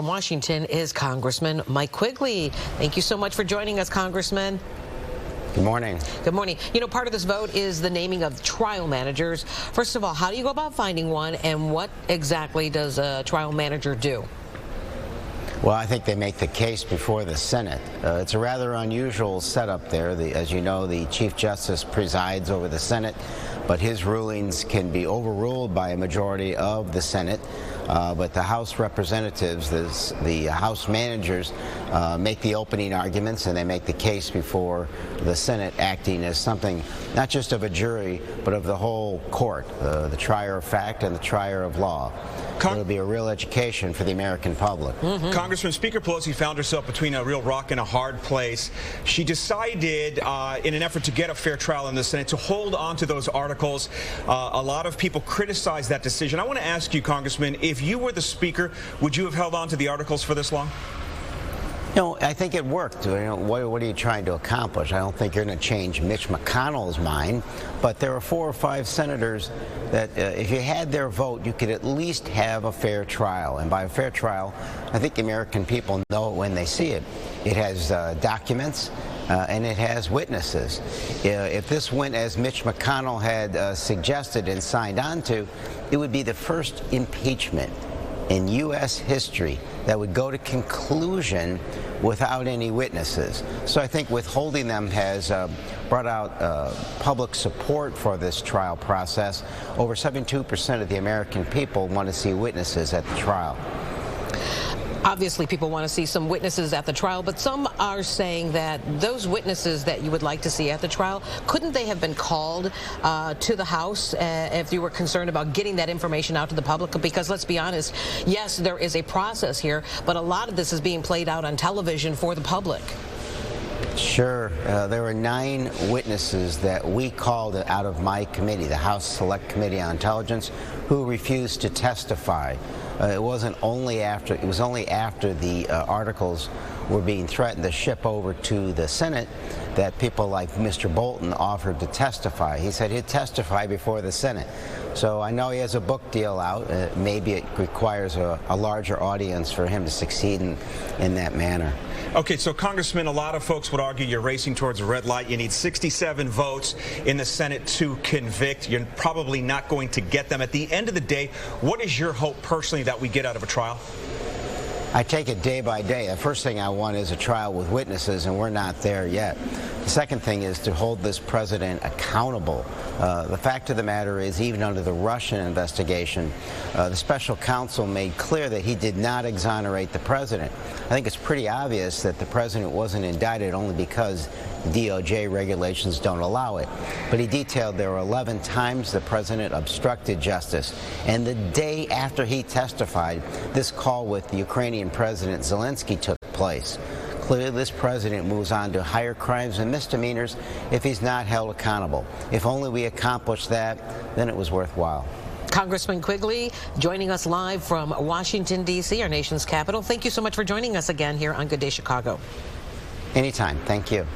From Washington is Congressman Mike Quigley. Thank you so much for joining us, Congressman. Good morning. Good morning. You know, part of this vote is the naming of trial managers. First of all, how do you go about finding one, and what exactly does a trial manager do? Well, I think they make the case before the Senate. It's a rather unusual setup there. As you know, the Chief Justice presides over the Senate, but his rulings can be overruled by a majority of the Senate. But the House representatives, the House managers, make the opening arguments, and they make the case before the Senate, acting as something not just of a jury, but of the whole court, the trier of fact and the trier of law. It'll be a real education for the American public. Congressman, Speaker Pelosi found herself between a real rock and a hard place. She decided, in an effort to get a fair trial in the Senate, to hold on to those articles. A lot of people criticized that decision. I want to ask you, Congressman, if you were the Speaker, would you have held on to the articles for this long? No, I think it worked. You know, what are you trying to accomplish? I don't think you're going to change Mitch McConnell's mind, but there are 4 or 5 senators that if you had their vote, you could at least have a fair trial. And by a fair trial, I think the American people know it when they see it. It has documents. And it has witnesses. If this went as Mitch McConnell had suggested and signed on to, it would be the first impeachment in U.S. history that would go to conclusion without any witnesses. So I think withholding them has brought out public support for this trial process. Over 72% of the American people want to see witnesses at the trial. Obviously, people want to see some witnesses at the trial, but some are saying that those witnesses that you would like to see at the trial, couldn't they have been called to the House if you were concerned about getting that information out to the public? Because let's be honest, yes, there is a process here, but a lot of this is being played out on television for the public. Sure. There were 9 witnesses that we called out of my committee, the House Select Committee on Intelligence, who refused to testify. It was only after the articles were being threatened to ship over to the Senate that people like Mr. Bolton offered to testify. He said he'd testify before the Senate. So I know he has a book deal out. Maybe it requires a larger audience for him to succeed in that manner. Okay, so Congressman, a lot of folks would argue you're racing towards a red light. You need 67 votes in the Senate to convict. You're probably not going to get them. At the end of the day, what is your hope personally that we get out of a trial? I take it day by day. The first thing I want is a trial with witnesses, and we're not there yet. The second thing is to hold this president accountable. The fact of the matter is, even under the Russian investigation, the special counsel made clear that he did not exonerate the president. I think it's pretty obvious that the president wasn't indicted only because DOJ regulations don't allow it. But he detailed there were 11 times the president obstructed justice. And the day after he testified, this call with the Ukrainian President Zelensky took place. Clearly, this president moves on to higher crimes and misdemeanors if he's not held accountable. If only we accomplished that, then it was worthwhile. Congressman Quigley joining us live from Washington, D.C., our nation's capital. Thank you so much for joining us again here on Good Day Chicago. Anytime. Thank you.